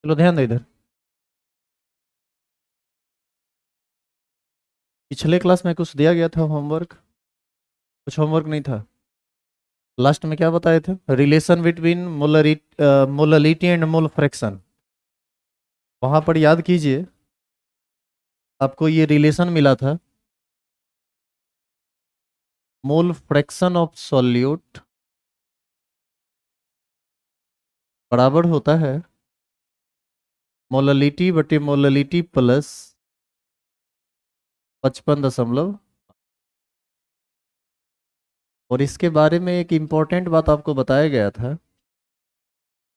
चलो ध्यान दो इधर। पिछले क्लास में कुछ दिया गया था होमवर्क, कुछ होमवर्क नहीं था। लास्ट में क्या बताए थे? Relation between molarity and mole fraction. वहां पर याद कीजिए, आपको ये रिलेशन मिला था। मोल फ्रैक्शन ऑफ सॉल्यूट बराबर होता है मोललिटी बटे मोललिटी प्लस 55 दशमलव। और इसके बारे में एक इम्पॉर्टेंट बात आपको बताया गया था।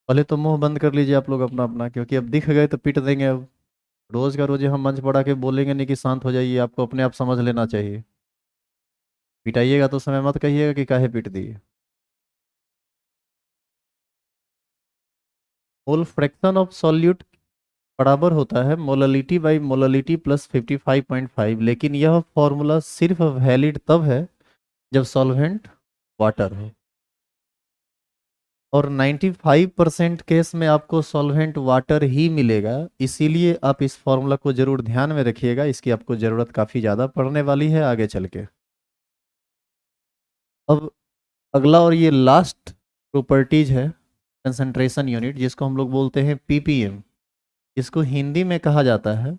पहले तो मुंह बंद कर लीजिए आप लोग अपना अपना, क्योंकि अब दिख गए तो पीट देंगे। अब रोज का रोज ही हम मंच बढ़ा के बोलेंगे नहीं कि शांत हो जाइए, आपको अपने आप समझ लेना चाहिए। पिटाइएगा तो समय मत कहिएगा कि काहे पीट दिए। मोल फ्रैक्शन ऑफ सॉल्यूट बराबर होता है मोललिटी बाई मोललिटी प्लस 55.5, लेकिन यह फॉर्मूला सिर्फ वैलिड तब है जब सॉल्वेंट वाटर हो। और 95% केस में आपको सॉल्वेंट वाटर ही मिलेगा। इसीलिए आप इस फॉर्मूला को जरूर ध्यान में रखिएगा, इसकी आपको ज़रूरत काफ़ी ज़्यादा पड़ने वाली है आगे चल के। अब अगला और ये लास्ट प्रॉपर्टीज है कंसंट्रेशन यूनिट, जिसको हम लोग बोलते हैं पीपीएम। इसको हिंदी में कहा जाता है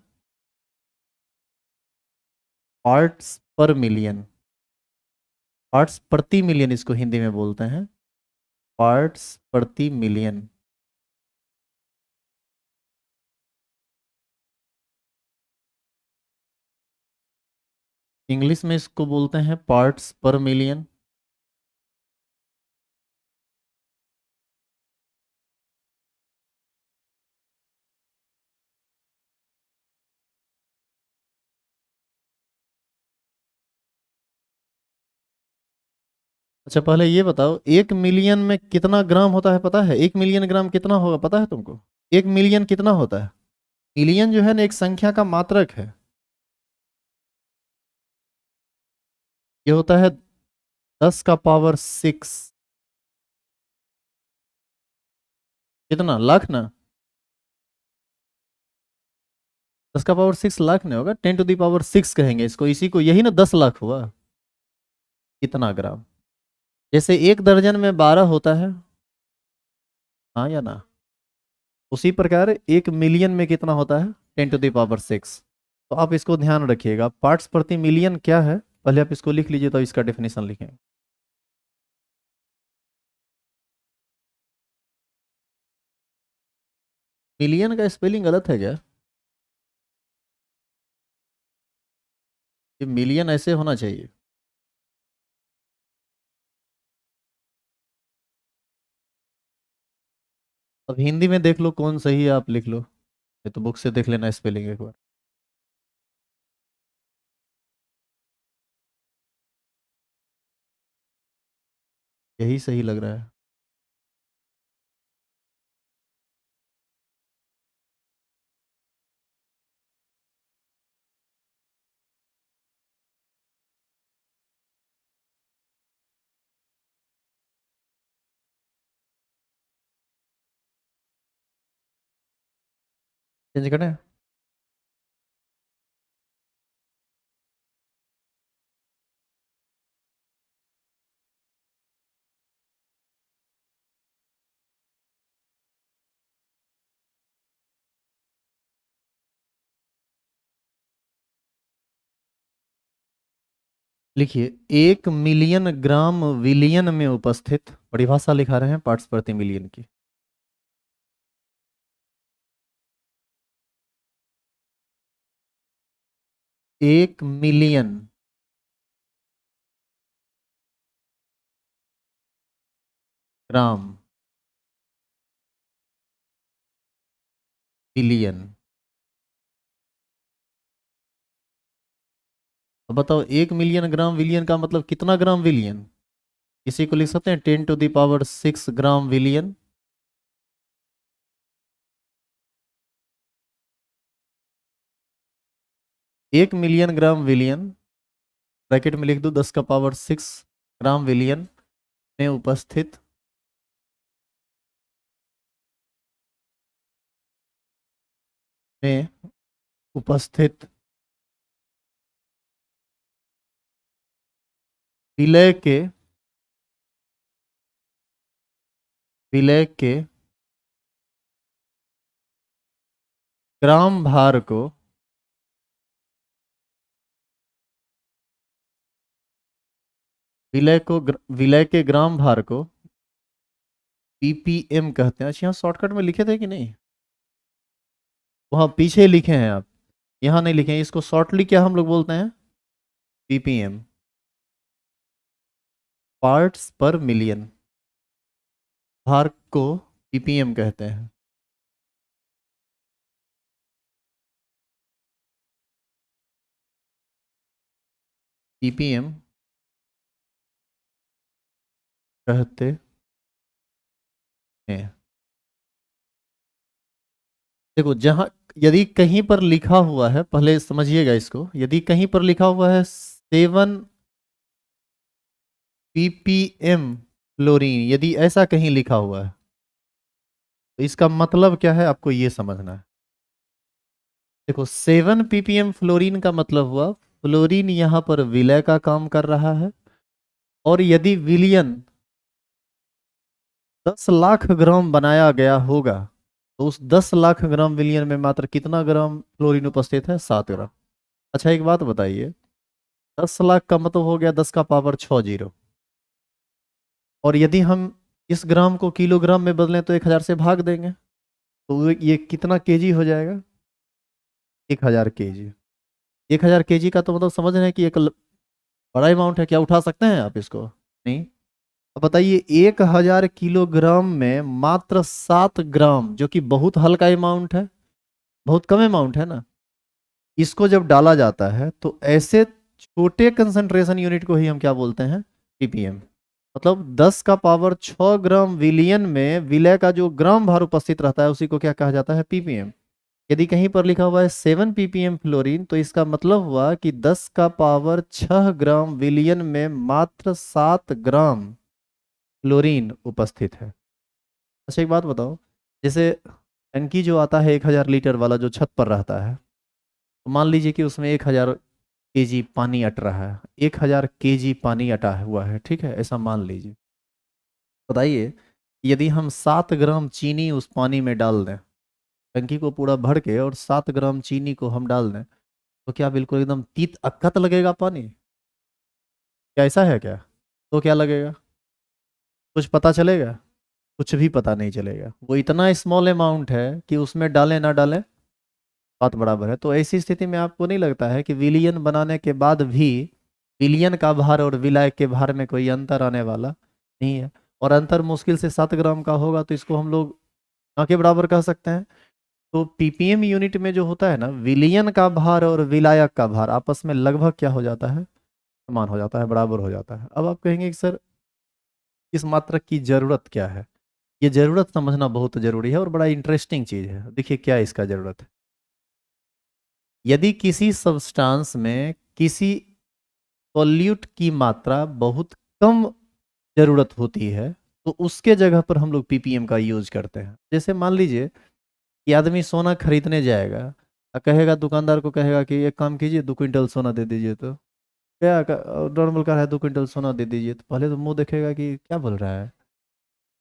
पार्ट्स पर मिलियन। पार्ट्स प्रति मिलियन इसको हिंदी में बोलते हैं, पार्ट्स प्रति मिलियन। इंग्लिश में इसको बोलते हैं पार्ट्स पर मिलियन। अच्छा पहले ये बताओ, 1 मिलियन में कितना ग्राम होता है पता है? 1 मिलियन ग्राम कितना होगा पता है तुमको? 1 मिलियन कितना होता है? मिलियन जो है ना, एक संख्या का मात्रक है। ये होता है 10 का पावर 6। कितना लाख ना? 10 का पावर 6 लाख नहीं होगा, 10 टू द पावर 6 कहेंगे इसको, इसी को, यही ना 10 लाख हुआ। कितना ग्राम? जैसे 1 दर्जन में 12 होता है, हाँ या ना? उसी प्रकार 1 मिलियन में कितना होता है? 10 टू द पावर 6। तो आप इसको ध्यान रखिएगा, पार्ट्स प्रति मिलियन क्या है, पहले आप इसको लिख लीजिए तो इसका डेफिनेशन लिखें। मिलियन का स्पेलिंग गलत है क्या? ये मिलियन ऐसे होना चाहिए। अब हिंदी में देख लो कौन सही है, आप लिख लो। ये तो बुक से देख लेना स्पेलिंग एक बार। यही सही लग रहा है। चेंज करें? लिखिए, 1 मिलियन ग्राम विलियन में उपस्थित, परिभाषा लिखा रहे हैं पार्ट्स प्रति मिलियन की। 1 मिलियन ग्राम विलियन। अब बताओ, 1 मिलियन ग्राम विलियन का मतलब कितना ग्राम विलियन? इसी को लिख सकते हैं 10 टू द पावर 6 ग्राम विलियन। 1 मिलियन ग्राम विलियन, ब्रैकेट में लिख दो 10 का पावर 6 ग्राम विलियन में उपस्थित में उपस्थित विलय के ग्राम भार को विलय के ग्राम भार को पीपीएम कहते हैं। अच्छा, यहाँ शॉर्टकट में लिखे थे कि नहीं? वहाँ पीछे लिखे हैं आप, यहाँ नहीं लिखे हैं। इसको शॉर्टली क्या हम लोग बोलते हैं? पीपीएम, पार्ट्स पर मिलियन। भार को पीपीएम कहते हैं। पीपीएम कहते हैं। देखो, जहां यदि कहीं पर लिखा हुआ है, पहले समझिएगा इसको, यदि कहीं पर लिखा हुआ है 7 पीपीएम फ्लोरीन, यदि ऐसा कहीं लिखा हुआ है तो इसका मतलब क्या है आपको ये समझना है। देखो, 7 पीपीएम फ्लोरीन का मतलब हुआ फ्लोरीन यहां पर विलय का काम कर रहा है, और यदि विलियन 10 लाख ग्राम बनाया गया होगा तो उस 10 लाख ग्राम विलियन में मात्र कितना ग्राम फ्लोरीन उपस्थित है? 7 ग्राम। अच्छा, एक बात बताइए, 10 लाख का मतलब हो गया 10 का पावर 6 जीरो, और यदि हम इस ग्राम को किलोग्राम में बदलें तो 1000 से भाग देंगे, तो ये कितना केजी हो जाएगा? 1000 केजी। 1000 केजी का तो मतलब समझ रहे हैं कि एक बड़ा अमाउंट है। क्या उठा सकते हैं आप इसको? नहीं। अब बताइए, 1000 किलोग्राम में मात्र 7 ग्राम, जो कि बहुत हल्का अमाउंट है, बहुत कम अमाउंट है ना, इसको जब डाला जाता है तो ऐसे छोटे कंसंट्रेशन यूनिट को ही हम क्या बोलते हैं? पीपीएम। मतलब 10 का पावर 6 ग्राम विलियन में विलय का जो ग्राम भार उपस्थित रहता है उसी को क्या कहा जाता है? पीपीएम। यदि कहीं पर लिखा हुआ है 7 पीपीएम फ्लोरीन, तो इसका मतलब हुआ कि 10 का पावर 6 ग्राम विलियन में मात्र 7 ग्राम फ्लोरीन उपस्थित है। अच्छा, एक बात बताओ, जैसे टंकी जो आता है 1000 लीटर वाला जो छत पर रहता है, तो मान लीजिए कि उसमें 1000 केजी पानी अट रहा है, 1000 केजी पानी अटा हुआ है, ठीक है, ऐसा मान लीजिए। बताइए, यदि हम 7 ग्राम चीनी उस पानी में डाल दें, टंकी को पूरा भर के और 7 ग्राम चीनी को हम डाल दें, तो क्या बिल्कुल एकदम तीत अकत लगेगा पानी? क्या ऐसा है क्या? तो क्या लगेगा? कुछ पता चलेगा? कुछ भी पता नहीं चलेगा। वो इतना स्मॉल अमाउंट है कि उसमें डालें ना डालें बात बराबर है। तो ऐसी स्थिति में आपको नहीं लगता है कि विलियन बनाने के बाद भी विलियन का भार और विलाय के भार में कोई अंतर आने वाला नहीं है? और अंतर मुश्किल से 7 ग्राम का होगा, तो इसको हम लोग ना के बराबर कह सकते हैं। तो पीपीएम यूनिट में जो होता है ना, विलियन का भार और विलायक का भार आपस में लगभग क्या हो जाता है? समान हो जाता है, बराबर हो जाता है। अब आप कहेंगे कि सर, इस मात्रक की जरूरत क्या है? ये जरूरत समझना बहुत जरूरी है और बड़ा इंटरेस्टिंग चीज है। देखिए क्या इसका जरूरत है। यदि किसी सब्सटेंस में किसी सॉल्यूट की मात्रा बहुत कम जरूरत होती है, तो उसके जगह पर हम लोग पीपीएम का यूज करते हैं। जैसे मान लीजिए कि आदमी सोना खरीदने जाएगा और कहेगा, दुकानदार को कहेगा कि एक काम कीजिए, 2 क्विंटल सोना दे दीजिए। तो क्या नॉर्मल का है, 2 क्विंटल सोना दे दीजिए, तो पहले तो मुंह देखेगा कि क्या बोल रहा है।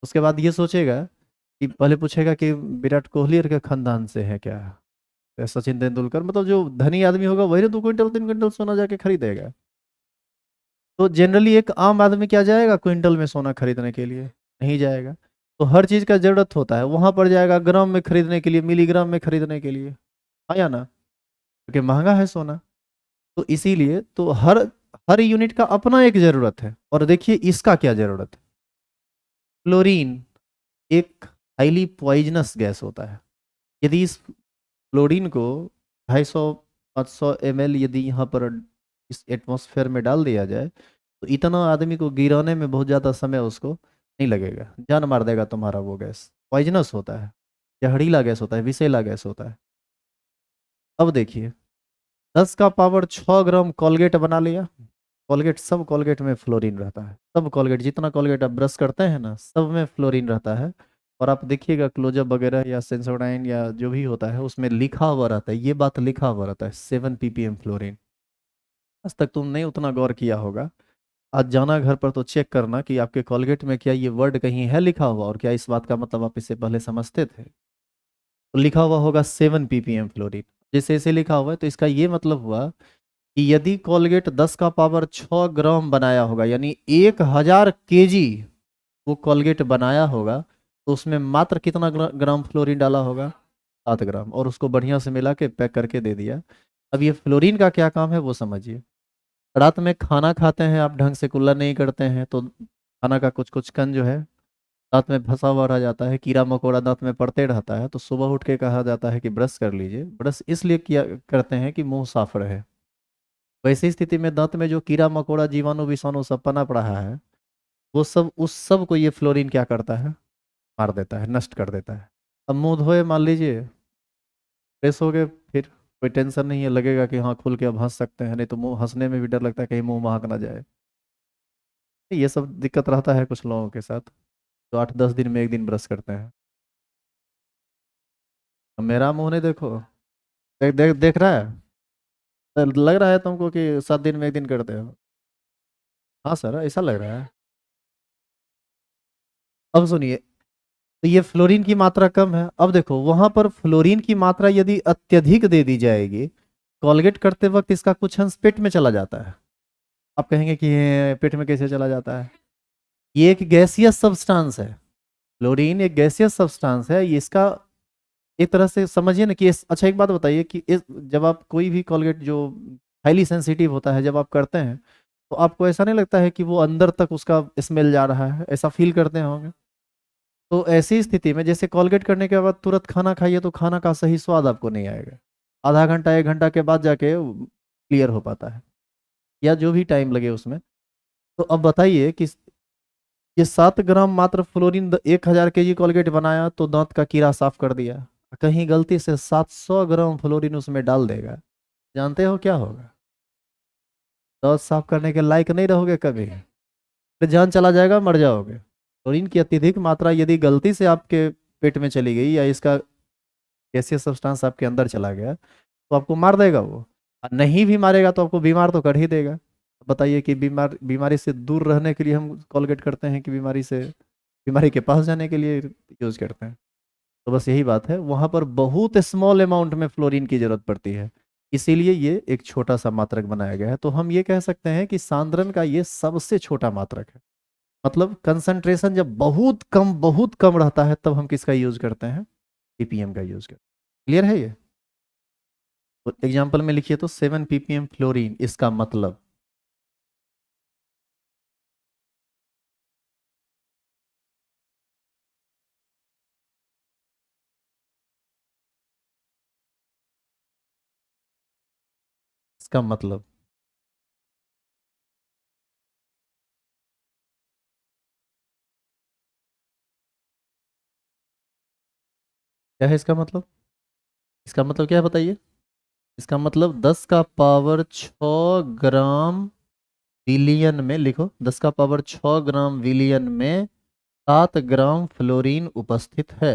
उसके बाद ये सोचेगा कि पहले पूछेगा कि विराट कोहली के खानदान से है क्या, या सचिन तेंदुलकर, मतलब जो धनी आदमी होगा वही ना 2 क्विंटल 3 क्विंटल सोना जाके खरीदेगा। तो जनरली एक आम आदमी क्या जाएगा क्विंटल में सोना खरीदने के लिए? नहीं जाएगा। तो हर चीज का जरूरत होता है, वहां पर जाएगा ग्राम में खरीदने के लिए, मिलीग्राम में खरीदने के लिए, हाँ या ना? क्योंकि महंगा है सोना। तो इसीलिए तो हर हर यूनिट का अपना एक जरूरत है। और देखिए इसका क्या जरूरत है। क्लोरीन एक हाईली पॉइजनस गैस होता है। यदि इस क्लोरीन को 250-500 ml यदि यहाँ पर इस एटमॉस्फेयर में डाल दिया जाए, तो इतना आदमी को गिराने में बहुत ज़्यादा समय उसको नहीं लगेगा, जान मार देगा तुम्हारा। वो गैस पॉइजनस होता है, जहरीला गैस होता है, विषैला गैस होता है। अब देखिए, 10 का पावर 6 ग्राम कोलगेट बना लिया। कोलगेट, सब कोलगेट में फ्लोरीन रहता है, सब कोलगेट, जितना कोलगेट आप ब्रश करते हैं ना, सब में फ्लोरीन रहता है। और आप देखिएगा क्लोजअप वगैरह या सेंसोडाइन या जो भी होता है उसमें लिखा हुआ रहता है, ये बात लिखा हुआ रहता है 7 ppm फ्लोरीन। आज तक तुमने उतना गौर किया होगा। आज जाना घर पर तो चेक करना कि आपके कॉलगेट में क्या ये वर्ड कहीं है लिखा हुआ, और क्या इस बात का मतलब आप इससे पहले समझते थे। तो लिखा हुआ होगा 7 ppm फ्लोरीन। जैसे ऐसे लिखा हुआ है तो इसका ये मतलब हुआ कि यदि कॉलगेट 10 का पावर 6 ग्राम बनाया होगा, यानी 1000 kg वो कॉलगेट बनाया होगा, तो उसमें मात्र कितना ग्राम फ्लोरीन डाला होगा? 7 ग्राम, और उसको बढ़िया से मिला के पैक करके दे दिया। अब ये फ्लोरीन का क्या काम है वो समझिए। रात में खाना खाते हैं आप, ढंग से कुल्ला नहीं करते हैं, तो खाना का कुछ कुछ कण जो है दांत में फंसा हुआ रह जाता है, कीड़ा मकोड़ा दांत में पड़ते रहता है, तो सुबह उठ के कहा जाता है कि ब्रश कर लीजिए। ब्रश इसलिए किया करते हैं कि मुंह साफ रहे। वैसी स्थिति में दांत में जो कीड़ा मकोड़ा जीवाणु विषाणु सब पनप रहा है, वो सब उस सब को ये फ्लोरीन क्या करता है? मार देता है, नष्ट कर देता है। अब मुंह धोए मान लीजिए, फ्रेश हो गए, फिर कोई टेंशन नहीं है, लगेगा कि हाँ खुल के अब हंस सकते हैं, नहीं तो मुंह हंसने में भी डर लगता है कहीं मुंह महक ना जाए। ये सब दिक्कत रहता है कुछ लोगों के साथ, तो 8-10 दिन में एक दिन ब्रश करते हैं। अब मेरा मुंह नहीं देखो, देख रहा है, तो लग रहा है तुमको कि 7 दिन में एक दिन करते हो। हाँ सर, ऐसा लग रहा है। अब सुनिए, तो ये फ्लोरीन की मात्रा कम है। अब देखो वहां पर फ्लोरीन की मात्रा यदि अत्यधिक दे दी जाएगी, कॉलगेट करते वक्त इसका कुछ अंश पेट में चला जाता है। आप कहेंगे कि ये पेट में कैसे चला जाता है? ये एक गैसियस सब्सटेंस है। फ्लोरीन एक गैसियस सब्सटेंस है, ये इसका एक तरह से समझिए ना कि अच्छा एक बात बताइए कि जब आप कोई भी कॉलगेट जो हाईली सेंसिटिव होता है जब आप करते हैं, तो आपको ऐसा नहीं लगता है कि वो अंदर तक उसका स्मेल जा रहा है, ऐसा फील करते होंगे? तो ऐसी स्थिति में जैसे कॉलगेट करने के बाद तुरंत खाना खाइए तो खाना का सही स्वाद आपको नहीं आएगा। आधा घंटा 1 घंटा के बाद जाके क्लियर हो पाता है, या जो भी टाइम लगे उसमें। तो अब बताइए कि ये 7 ग्राम मात्र फ्लोरीन 1000 kg कॉलगेट बनाया तो दांत का कीड़ा साफ कर दिया, कहीं गलती से 700 ग्राम फ्लोरीन उसमें डाल देगा, जानते हो क्या होगा? दांत साफ करने के लायक नहीं रहोगे कभी, फिर जान चला जाएगा, मर जाओगे। फ्लोरीन की अत्यधिक मात्रा यदि गलती से आपके पेट में चली गई या इसका गैसियस सब्सटेंस आपके अंदर चला गया, तो आपको मार देगा वो। और नहीं भी मारेगा तो आपको बीमार तो कर ही देगा। बताइए कि बीमारी से दूर रहने के लिए हम कॉलगेट करते हैं कि बीमारी के पास जाने के लिए यूज करते हैं? तो बस यही बात है, वहां पर बहुत स्मॉल अमाउंट में फ्लोरीन की जरूरत पड़ती है, इसीलिए ये एक छोटा सा मात्रक बनाया गया है। तो हम ये कह सकते हैं कि सांद्रण का ये सबसे छोटा मात्रक है। मतलब कंसंट्रेशन जब बहुत कम रहता है तब हम किसका यूज करते हैं? पीपीएम का यूज करते हैं। क्लियर है ये? तो एग्जाम्पल में लिखिए तो 7 ppm फ्लोरीन, इसका मतलब, इसका मतलब क्या है? इसका मतलब, इसका मतलब क्या है बताइए? इसका मतलब 10 का पावर 6 ग्राम विलियन में, लिखो 10 का पावर 6 ग्राम विलियन में 7 ग्राम फ्लोरीन उपस्थित है।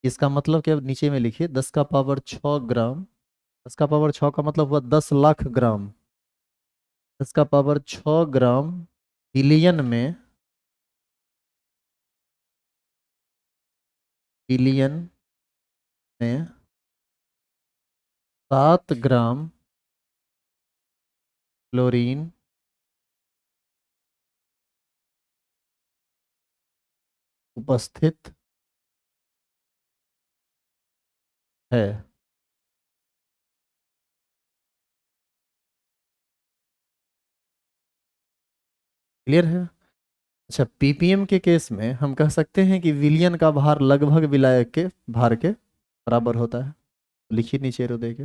इसका मतलब क्या, नीचे में लिखिए 10 का पावर 6 ग्राम। 10 का पावर 6 का मतलब हुआ 10 लाख ग्राम। 10 का पावर 6 ग्राम विलियन में, विलियन में 7 ग्राम क्लोरीन उपस्थित है। क्लियर है? अच्छा, पीपीएम के केस में हम कह सकते हैं कि विलियन का भार लगभग विलायक के भार के बराबर होता है। लिखिए नीचे रो देके,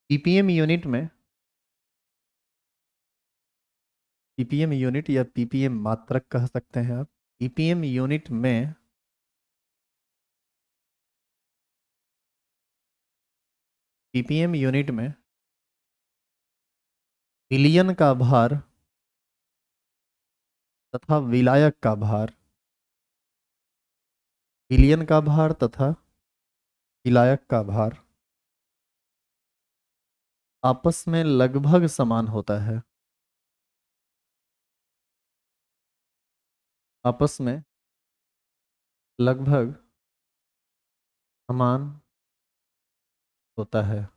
पीपीएम यूनिट में, पीपीएम यूनिट या पीपीएम मात्रक कह सकते हैं आप। पीपीएम यूनिट में, पीपीएम यूनिट में विलियन का भार तथा विलायक का भार, विलयन का भार तथा विलायक का भार आपस में लगभग समान होता है। आपस में लगभग समान होता है।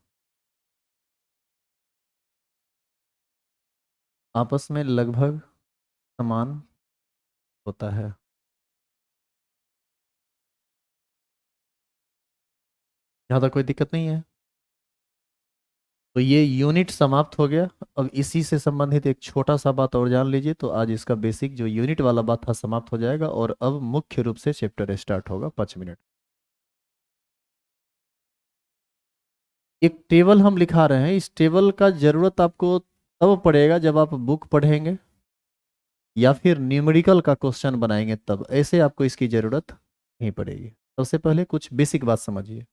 आपस में लगभग समान होता है। यहाँ तक कोई दिक्कत नहीं है। तो ये यूनिट समाप्त हो गया। अब इसी से संबंधित एक छोटा सा बात और जान लीजिए, तो आज इसका बेसिक जो यूनिट वाला बात था समाप्त हो जाएगा और अब मुख्य रूप से चैप्टर स्टार्ट होगा 5 मिनट। एक टेबल हम लिखा रहे हैं, इस टेबल का जरूरत आपको तब पड़ेगा जब आप बुक पढ़ेंगे या फिर न्यूमेरिकल का क्वेश्चन बनाएंगे, तब ऐसे आपको इसकी जरूरत नहीं पड़ेगी। सबसे पहले कुछ बेसिक बात समझिए।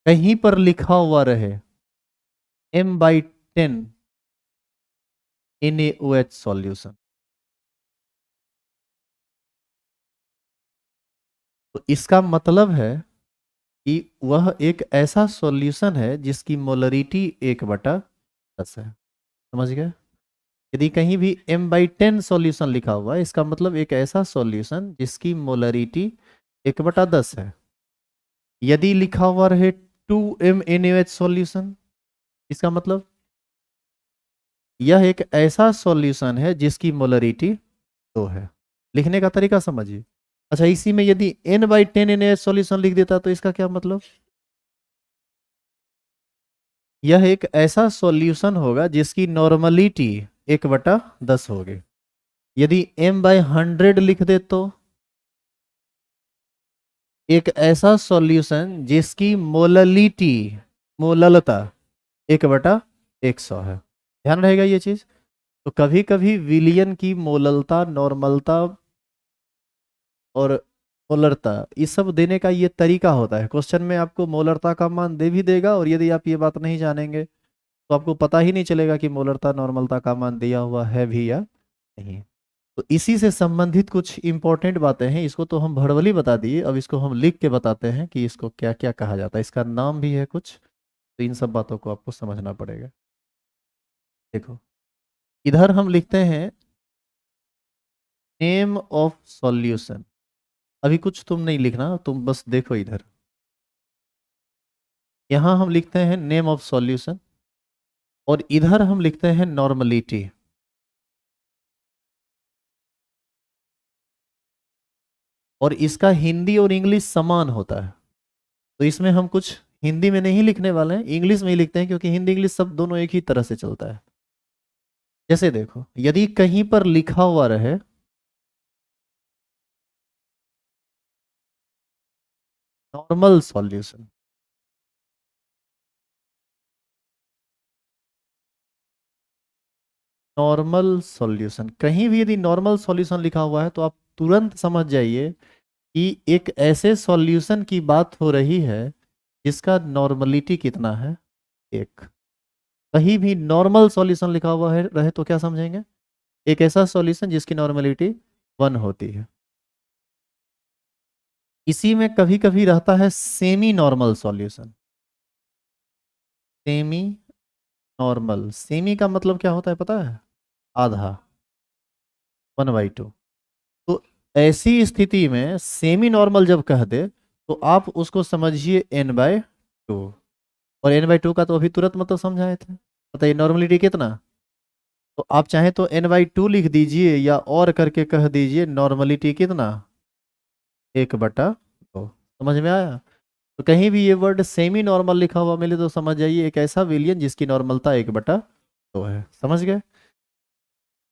कहीं पर लिखा हुआ रहे m/10 NaOH सॉल्यूशन, तो इसका मतलब है कि वह एक ऐसा सॉल्यूशन है जिसकी मोलरिटी 1/10 है। समझ गए? यदि कहीं भी m/10 सॉल्यूशन लिखा हुआ है, इसका मतलब एक ऐसा सॉल्यूशन जिसकी मोलरिटी 1/10 है। यदि लिखा हुआ रहे 2m सॉल्यूशन, इसका मतलब यह एक ऐसा सॉल्यूशन है जिसकी मोलरिटी 2 है। लिखने का तरीका समझिए। अच्छा, इसी में यदि n/10 NaOH सॉल्यूशन लिख देता तो इसका क्या मतलब? यह एक ऐसा सॉल्यूशन होगा जिसकी नॉर्मलिटी 1/10 होगी। यदि m/100 लिख दे तो एक ऐसा सॉल्यूशन जिसकी मोललिटी, मोललता 1/100 है। ध्यान रहेगा ये चीज। तो कभी कभी विलियन की मोललता, नॉर्मलता और मोलरता, ये सब देने का ये तरीका होता है। क्वेश्चन में आपको मोलरता का मान दे भी देगा, और यदि आप ये बात नहीं जानेंगे तो आपको पता ही नहीं चलेगा कि मोलरता, नॉर्मलता का मान दिया हुआ है भी या नहीं। तो इसी से संबंधित कुछ इंपॉर्टेंट बातें हैं। इसको तो हम भड़वली बता दिए, अब इसको हम लिख के बताते हैं कि इसको क्या क्या कहा जाता है। इसका नाम भी है कुछ, तो इन सब बातों को आपको समझना पड़ेगा। देखो, इधर हम लिखते हैं नेम ऑफ सॉल्यूशन। अभी कुछ तुम नहीं लिखना, तुम बस देखो इधर। यहां हम लिखते हैं नेम ऑफ सॉल्यूशन और इधर हम लिखते हैं नॉर्मलिटी। और इसका हिंदी और इंग्लिश समान होता है, तो इसमें हम कुछ हिंदी में नहीं लिखने वाले हैं, इंग्लिश में ही लिखते हैं, क्योंकि हिंदी इंग्लिश सब दोनों एक ही तरह से चलता है। जैसे देखो, यदि कहीं पर लिखा हुआ रहे नॉर्मल सॉल्यूशन, नॉर्मल सॉल्यूशन, कहीं भी यदि नॉर्मल सॉल्यूशन लिखा हुआ है तो आप तुरंत समझ जाइए कि एक ऐसे सॉल्यूशन की बात हो रही है जिसका नॉर्मलिटी कितना है, 1। कहीं भी नॉर्मल सॉल्यूशन लिखा हुआ है रहे तो क्या समझेंगे? एक ऐसा सॉल्यूशन जिसकी नॉर्मलिटी 1 होती है। इसी में कभी कभी रहता है semi normal solution. Semi normal, semi का मतलब क्या होता है पता है? आधा, 1/2। तो ऐसी स्थिति में सेमी नॉर्मल जब कह दे तो आप उसको समझिए n/2। और n/2 का तो अभी तुरंत मतलब समझाए थे। बताइए नॉर्मलिटी कितना? तो आप चाहे तो n/2 लिख दीजिए या और करके कह दीजिए नॉर्मलिटी कितना, 1/2। समझ में आया? तो कहीं भी ये वर्ड सेमी नॉर्मल लिखा हुआ मिले तो समझ जाइए एक ऐसा विलियन जिसकी नॉर्मलता 1/2 है। समझ गए?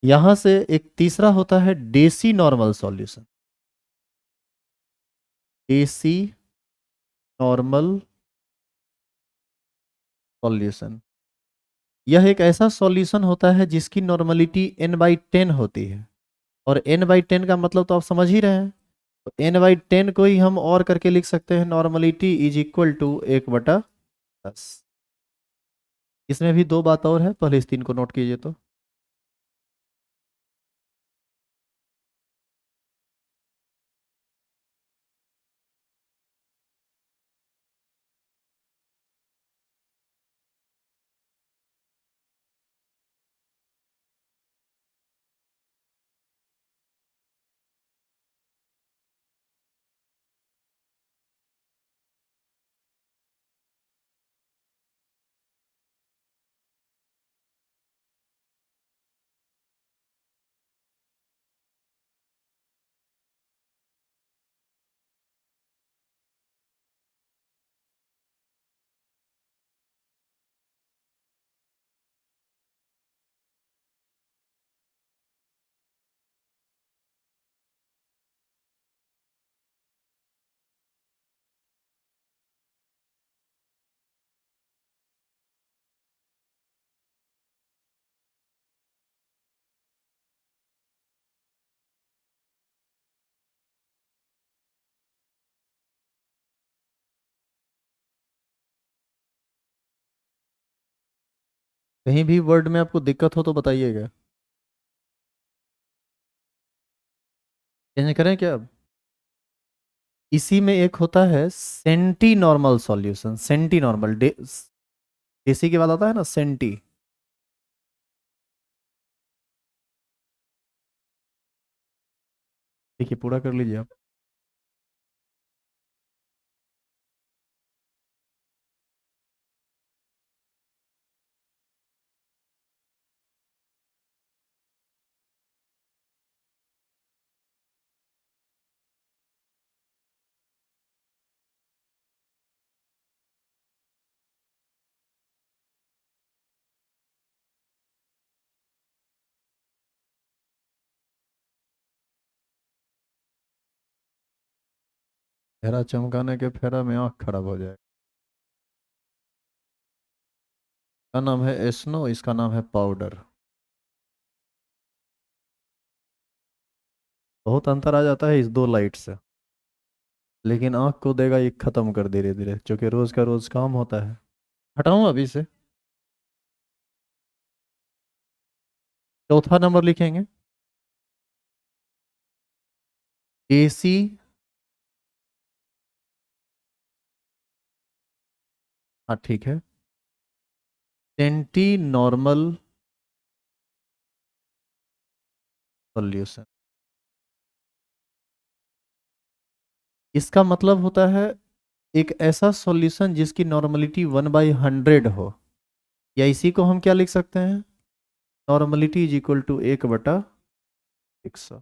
यहां से एक तीसरा होता है deci normal solution. Deci normal solution, यह एक ऐसा सॉल्यूशन होता है जिसकी नॉर्मलिटी n/10 होती है। और n/10 का मतलब तो आप समझ ही रहे हैं। तो n/10 को ही हम और करके लिख सकते हैं नॉर्मलिटी इज इक्वल टू 1/10। इसमें भी दो बात और है, पहले इस तीन को नोट कीजिए। तो कहीं भी वर्ड में आपको दिक्कत हो तो बताइएगा। चेंज करें क्या अब? इसी में एक होता है centi normal solution, centi normal deci के बाद आता है ना सेंटी। देखिए पूरा कर लीजिए आप। फेरा चमकाने के फेरा में आँख खराब हो जाए। का नाम है एस्नो, इसका नाम है पाउडर। बहुत अंतर आ जाता है इस दो लाइट से, लेकिन आँख को देगा ये खत्म कर धीरे धीरे, क्योंकि रोज का रोज काम होता है। हटाऊं अभी से? चौथा नंबर लिखेंगे एसी। हाँ ठीक है। Centi normal solution. इसका मतलब होता है एक ऐसा सॉल्यूशन जिसकी नॉर्मलिटी 1/100 हो, या इसी को हम क्या लिख सकते हैं, नॉर्मलिटी इज इक्वल टू 1/100।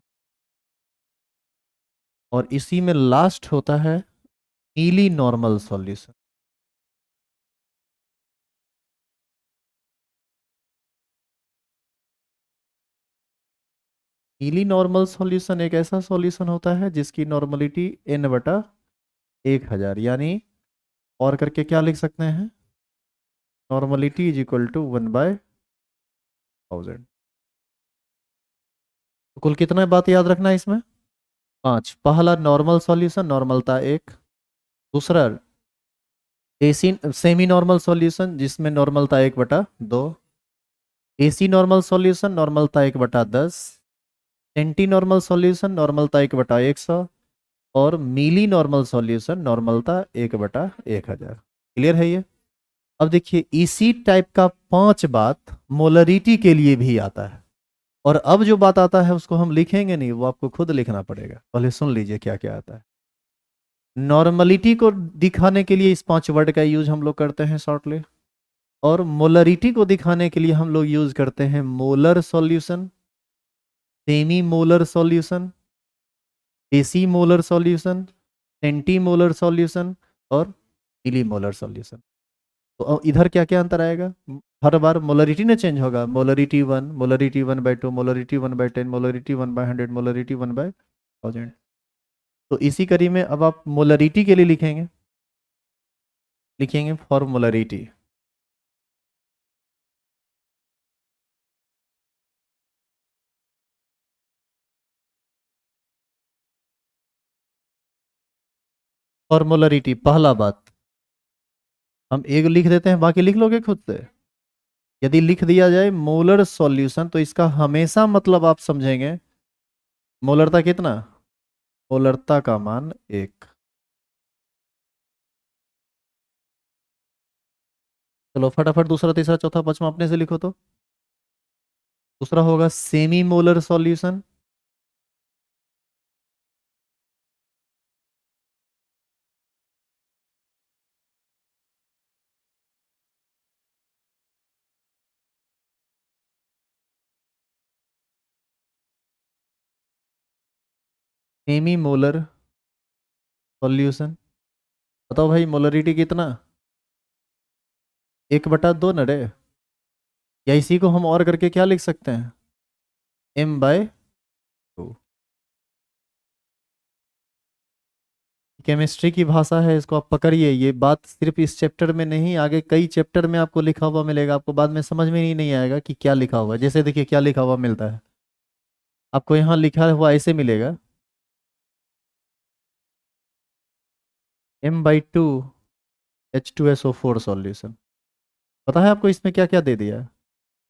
और इसी में लास्ट होता है नीली नॉर्मल सॉल्यूशन। नीली नॉर्मल सॉल्यूशन एक ऐसा सॉल्यूशन होता है जिसकी नॉर्मलिटी n/1000, यानी और करके क्या लिख सकते हैं, नॉर्मलिटी इज इक्वल टू 1/1000। तो कुल कितना बात याद रखना है इसमें? 5। पहला नॉर्मल सॉल्यूशन, नॉर्मलता 1। दूसरा एसी सेमी नॉर्मल सॉल्यूशन जिसमें नॉर्मलता 1/2। एसी नॉर्मल सॉल्यूशन नॉर्मलता 1/10। एंटी नॉर्मल सॉल्यूशन नॉर्मलता 1/100। और मीली नॉर्मल सॉल्यूशन नॉर्मलता 1/1000। क्लियर है ये? अब देखिए इसी टाइप का 5 बात मोलरिटी के लिए भी आता है। और अब जो बात आता है उसको हम लिखेंगे नहीं, वो आपको खुद लिखना पड़ेगा। पहले सुन लीजिए क्या क्या आता है। नॉर्मलिटी को दिखाने के लिए इस 5 वर्ड का यूज हम लोग करते हैं शॉर्टली। और मोलरिटी को दिखाने के लिए हम लोग यूज करते हैं molar solution, semi molar solution, एसी molar solution, centi molar solution और मिली मोलर सॉल्यूशन। तो इधर क्या क्या अंतर आएगा? हर बार मोलरिटी ना चेंज होगा, molarity 1, molarity 1/2, molarity 1/10, molarity 1/100, molarity 1/1000। तो इसी कड़ी में अब आप मोलरिटी के लिए लिखेंगे, लिखेंगे फॉर मोलरिटी। फॉर मोलरिटी पहला बात हम एक लिख देते हैं, बाकी लिख लोगे खुद से। यदि लिख दिया जाए मोलर सॉल्यूशन तो इसका हमेशा मतलब आप समझेंगे मोलरता कितना, मोलरता का मान 1। चलो फटाफट दूसरा तीसरा चौथा पांचवा अपने से लिखो तो। दूसरा होगा semi molar solution. Semi molar solution. बताओ भाई मोलरिटी कितना, 1/2 न रे? या इसी को हम और करके क्या लिख सकते हैं, m/2। केमिस्ट्री की भाषा है, इसको आप पकड़िए। ये बात सिर्फ इस चैप्टर में नहीं, आगे कई चैप्टर में आपको लिखा हुआ मिलेगा। आपको बाद में समझ में ही नहीं आएगा कि क्या लिखा हुआ है। जैसे देखिए क्या लिखा हुआ मिलता है आपको, यहाँ लिखा हुआ ऐसे मिलेगा m/2 H2SO4 सॉल्यूशन। पता है आपको इसमें क्या क्या दे दिया है?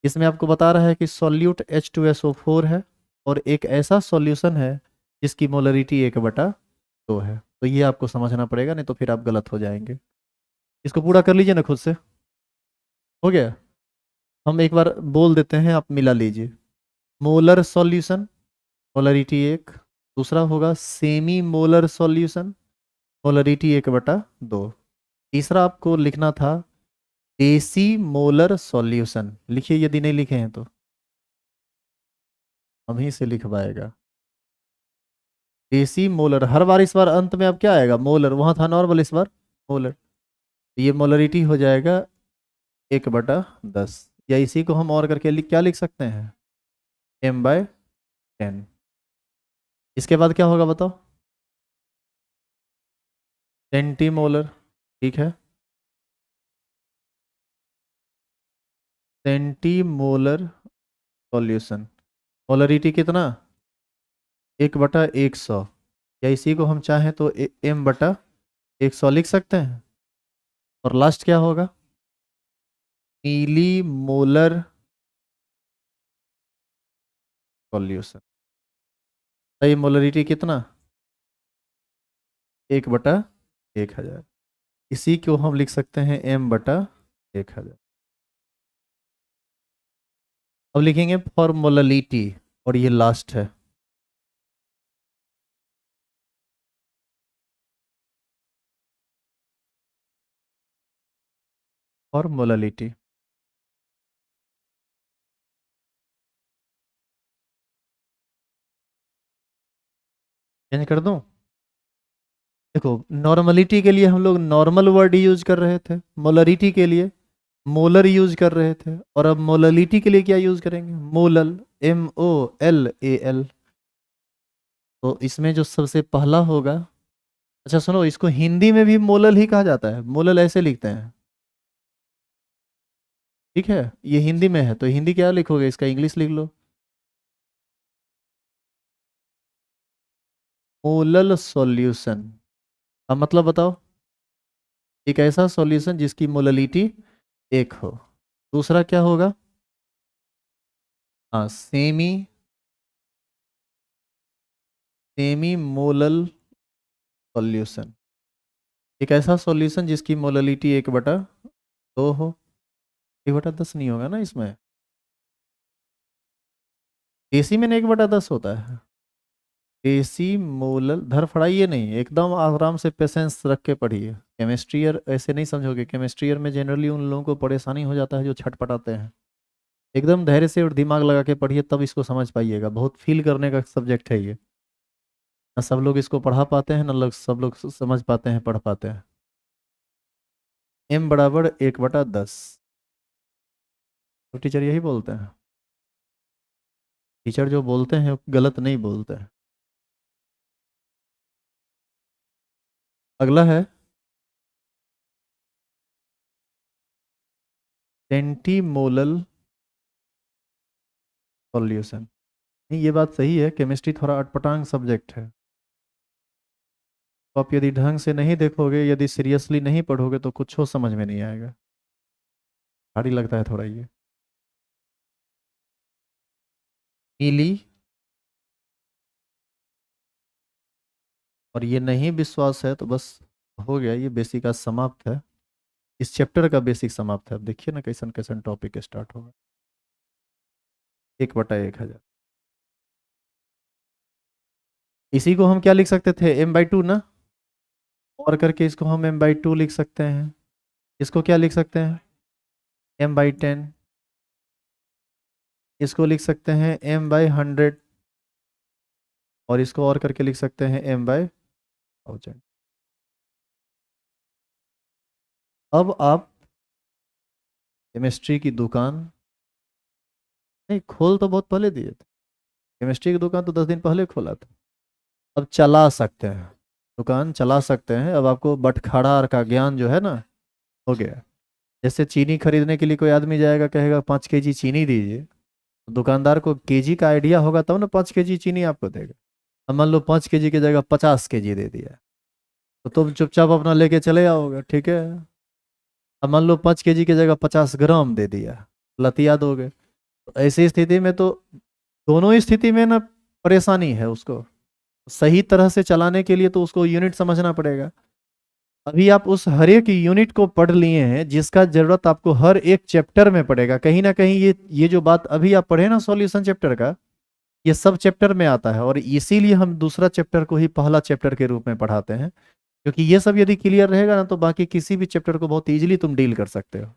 इसमें आपको बता रहा है कि सॉल्यूट H2SO4 है और एक ऐसा सॉल्यूशन है जिसकी मोलरिटी 1/2 है। तो ये आपको समझना पड़ेगा, नहीं तो फिर आप गलत हो जाएंगे। इसको पूरा कर लीजिए ना खुद से। हो गया। हम एक बार बोल देते हैं, आप मिला लीजिए। Molar solution, molarity 1। दूसरा होगा सेमी मोलर सॉल्यूशन, मोलरिटी 1/2। तीसरा आपको लिखना था देसी मोलर सॉल्यूशन। लिखिए, यदि नहीं लिखे हैं तो हम ही से लिखवाएगा। देसी मोलर, हर बार इस बार अंत में अब क्या आएगा, मोलर। वहां था नॉर्मल, इस बार मोलर। ये मोलरिटी हो जाएगा 1/10। या इसी को हम और करके क्या लिख सकते हैं, m/10। इसके बाद क्या होगा बताओ, सेंटीमोलर। ठीक है, सेंटीमोलर सॉल्यूशन, मोलरिटी कितना, 1/100। या इसी को हम चाहें तो m/100 लिख सकते हैं। और लास्ट क्या होगा, मिली मोलर सॉल्यूशन। ये मोलरिटी कितना, 1/1000। इसी को हम लिख सकते हैं m/1000। अब लिखेंगे फॉर्मोललिटी, और ये लास्ट है। फॉर्मोललिटी चेंज कर दूं। देखो, नॉर्मलिटी के लिए हम लोग नॉर्मल वर्ड यूज कर रहे थे, मोलरिटी के लिए मोलर यूज कर रहे थे, और अब मोललिटी के लिए क्या यूज करेंगे, मोलल, MOLAL। तो इसमें जो सबसे पहला होगा, अच्छा सुनो, इसको हिंदी में भी मोलल ही कहा जाता है, मोलल ऐसे लिखते हैं। ठीक है, ये हिंदी में है, तो हिंदी क्या लिखोगे, इसका इंग्लिश लिख लो, मोलल सॉल्यूशन। अब मतलब बताओ, एक ऐसा सॉल्यूशन जिसकी मोललिटी 1 हो। दूसरा क्या होगा, हाँ, सेमी सेमी मोलल सॉल्यूशन, एक ऐसा सॉल्यूशन जिसकी मोललिटी 1/2 हो। 1/10 नहीं होगा ना इसमें, देसी में 1/10 होता है। देसी मोलल, धड़फड़ाइए नहीं, एकदम आराम से पेशेंस रख के पढ़िए। केमिस्ट्री ईयर ऐसे नहीं समझोगे, केमिस्ट्री ईयर में जनरली उन लोगों को परेशानी हो जाता है जो छटपटाते हैं। एकदम धैर्य से और दिमाग लगा के पढ़िए, तब इसको समझ पाइएगा। बहुत फील करने का सब्जेक्ट है ये। ना सब लोग इसको पढ़ा पाते हैं, ना लोग सब लोग समझ पाते हैं, पढ़ पाते हैं। m/1/10। तो टीचर यही बोलते हैं, टीचर जो बोलते हैं वो गलत नहीं बोलते हैं। अगला है सेंटीमोलल सॉल्यूशन। नहीं, ये बात सही है, केमिस्ट्री थोड़ा अटपटांग सब्जेक्ट है। तो आप यदि ढंग से नहीं देखोगे, यदि सीरियसली नहीं पढ़ोगे, तो कुछ हो समझ में नहीं आएगा। भारी लगता है थोड़ा ये। मिली, और ये नहीं विश्वास है तो बस हो गया, ये बेसिक आज समाप्त है। इस चैप्टर का बेसिक समाप्त है। अब देखिए ना कैसन कैसन टॉपिक स्टार्ट होगा। 1/1000। इसी को हम क्या लिख सकते थे, m/2 ना। और करके इसको हम m/2 लिख सकते हैं। इसको क्या लिख सकते हैं, m/10। इसको लिख सकते हैं m/100। और इसको और करके लिख सकते हैं m/1000। अब आप केमिस्ट्री की दुकान, नहीं खोल तो बहुत पहले दिए थे, केमिस्ट्री की दुकान तो 10 दिन पहले खोला था। अब चला सकते हैं, दुकान चला सकते हैं। अब आपको बटखरा का ज्ञान जो है ना, हो गया। जैसे चीनी खरीदने के लिए कोई आदमी जाएगा, कहेगा 5 kg चीनी दीजिए, तो दुकानदार को केजी का आइडिया होगा तब ना 5 kg चीनी आपको देगा। अब मान लो 5 kg की जगह 50 kg दे दिया, तो तुम चुपचाप अपना लेके चले आओगे, ठीक है। अब मान लो 5 kg की जगह 50 ग्राम दे दिया, लतिया दोगे। तो ऐसी स्थिति में तो दोनों ही स्थिति में ना परेशानी है उसको, सही तरह से चलाने के लिए तो उसको यूनिट समझना पड़ेगा। अभी आप उस हर एक यूनिट को पढ़ लिए हैं जिसका जरूरत आपको हर एक चैप्टर में पड़ेगा, कहीं ना कहीं ये जो बात अभी आप पढ़े ना सॉल्यूशन चैप्टर का, ये सब चैप्टर में आता है, और इसीलिए हम दूसरा चैप्टर को ही पहला चैप्टर के रूप में पढ़ाते हैं, क्योंकि ये सब यदि क्लियर रहेगा ना तो बाकी किसी भी चैप्टर को बहुत इजीली तुम डील कर सकते हो।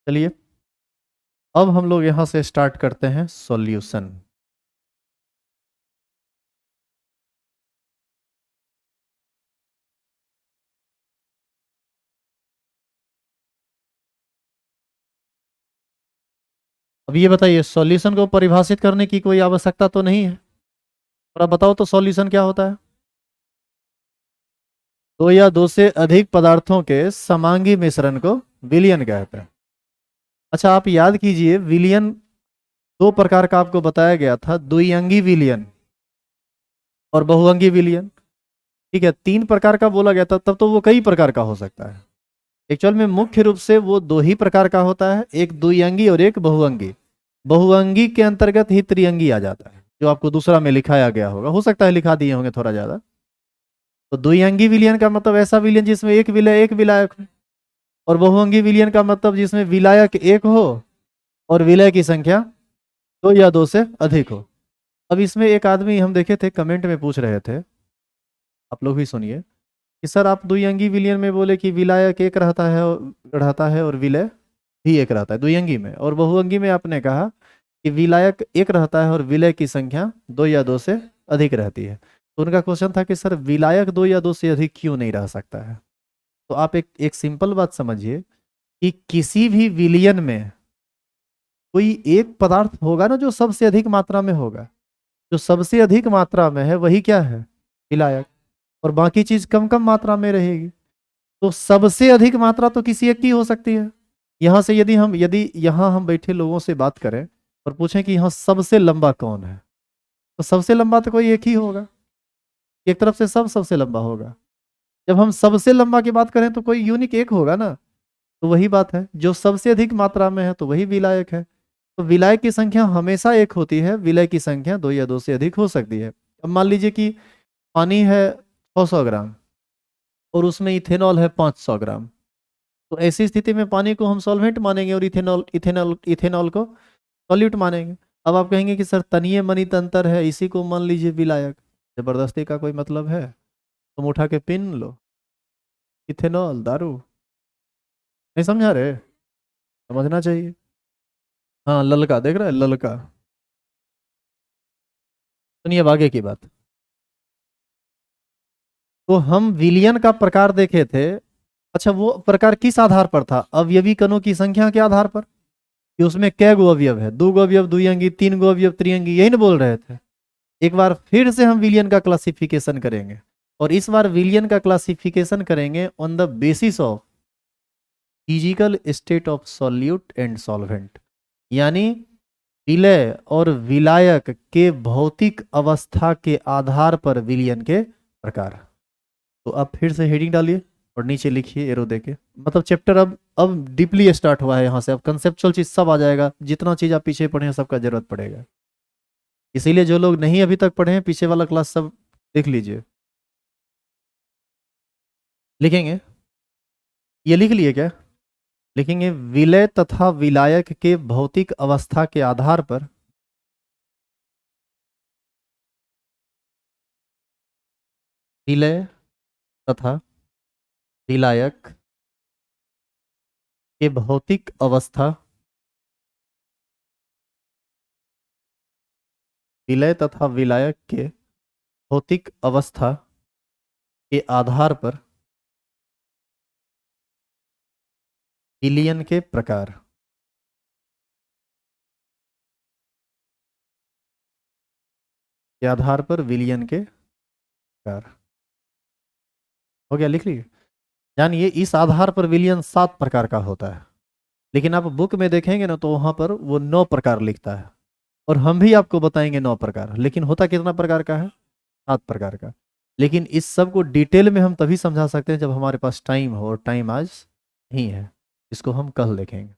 चलिए अब हम लोग यहां से स्टार्ट करते हैं सॉल्यूशन। अब ये बताइए, सॉल्यूशन को परिभाषित करने की कोई आवश्यकता तो नहीं है? थोड़ा बताओ तो सॉल्यूशन क्या होता है? दो या दो से अधिक पदार्थों के समांगी मिश्रण को विलयन कहते हैं। अच्छा आप याद कीजिए, विलयन दो प्रकार का आपको बताया गया था, द्विअंगी विलयन और बहुअंगी विलयन। ठीक है, तीन प्रकार का बोला गया था, तब तो वो कई प्रकार का हो सकता है। एक्चुअल में मुख्य रूप से वो दो ही प्रकार का होता है, एक द्विअंगी और एक बहुअंगी। बहुअंगी के अंतर्गत ही त्रिअंगी आ जाता है, जो आपको दूसरा में लिखाया गया होगा, हो सकता है लिखा दिए होंगे थोड़ा ज्यादा। तो द्विअंगी विलयन का मतलब ऐसा विलयन जिसमें एक विलय एक विलायक हो, और बहुअंगी विलयन का मतलब जिसमें विलायक एक हो और विलय की संख्या दो या दो से अधिक हो। अब इसमें एक आदमी हम देखे थे कमेंट में पूछ रहे थे, आप लोग भी सुनिए, कि सर आप द्विअंगी विलयन में बोले कि विलायक एक रहता है और विलय भी एक रहता है द्विअंगी में, और बहुअंगी में आपने कहा कि विलायक एक रहता है और विलय की संख्या दो या दो से अधिक रहती है। तो उनका क्वेश्चन था कि सर विलायक दो या दो से अधिक क्यों नहीं रह सकता है? तो आप एक सिंपल बात समझिए कि किसी भी विलयन में कोई एक पदार्थ होगा ना जो सबसे अधिक मात्रा में होगा, जो सबसे अधिक मात्रा में है वही क्या है? विलायक। और बाकी चीज कम कम मात्रा में रहेगी। तो सबसे अधिक मात्रा तो किसी एक की हो सकती है। यहां से यदि यहां हम बैठे लोगों से बात करें और पूछें कि यहां सबसे लंबा कौन है, तो सबसे लंबा तो कोई एक ही होगा, एक तरफ से सब सबसे लंबा होगा। जब हम सबसे लंबा की बात करें तो कोई यूनिक एक होगा ना, तो वही बात है, जो सबसे अधिक मात्रा में है तो वही विलायक है। तो विलाय की संख्या हमेशा एक होती है, विलय की संख्या दो या दो से अधिक हो सकती है। अब मान लीजिए कि पानी है 600 ग्राम और उसमें इथेनॉल है 500 ग्राम, तो ऐसी स्थिति में पानी को हम सॉल्वेंट मानेंगे और इथेनॉल इथेनॉल इथेनॉल को सॉल्यूट मानेंगे। अब आप कहेंगे कि सर तनीय मनित अंतर है, इसी को मान लीजिए विलायक। जबरदस्ती का कोई मतलब है? तुम उठा के पिन लो, इथेनॉल दारू। नहीं समझा रहे? समझना चाहिए। हाँ ललका देख रहा है, ललका। सुनिए अब आगे की बात। तो हम विलियन का प्रकार देखे थे। अच्छा वो प्रकार किस आधार पर था? अवयवी कणों की संख्या के आधार पर, कि उसमें कै गो अवयव है, दो गो अवयव द्विअंगी, तीन गो अवयव त्रिअंगी, यही ना बोल रहे थे। एक बार फिर से हम विलियन का क्लासिफिकेशन करेंगे, और इस बार विलियन का क्लासिफिकेशन करेंगे on the basis of physical state of solute and solvent, यानी विलय और विलायक के भौतिक अवस्था के आधार पर विलियन के प्रकार। तो आप फिर से हेडिंग डालिए और नीचे लिखिए एरो देके, मतलब चैप्टर अब डीपली स्टार्ट हुआ है, यहाँ से अब कंसेप्चुअल चीज सब आ जाएगा, जितना चीज आप पीछे पढ़े हैं सबका जरूरत पड़ेगा। इसीलिए जो लोग नहीं अभी तक पढ़े हैं पीछे वाला क्लास सब देख लीजिए। लिखेंगे, ये लिख लिए क्या? लिखेंगे विलय तथा विलायक के भौतिक अवस्था के आधार पर विलय तथा विलायक के भौतिक अवस्था, विलय तथा विलायक के भौतिक अवस्था के आधार पर विलयन के प्रकार। के आधार पर विलयन के प्रकार हो गया, लिख लीजिए। यानी ये इस आधार पर विलयन 7 प्रकार का होता है, लेकिन आप बुक में देखेंगे ना तो वहां पर वो 9 प्रकार लिखता है, और हम भी आपको बताएंगे 9 प्रकार, लेकिन होता कितना प्रकार का है? 7 प्रकार का। लेकिन इस सब को डिटेल में हम तभी समझा सकते हैं जब हमारे पास टाइम हो, और टाइम आज नहीं है, इसको हम कल देखेंगे।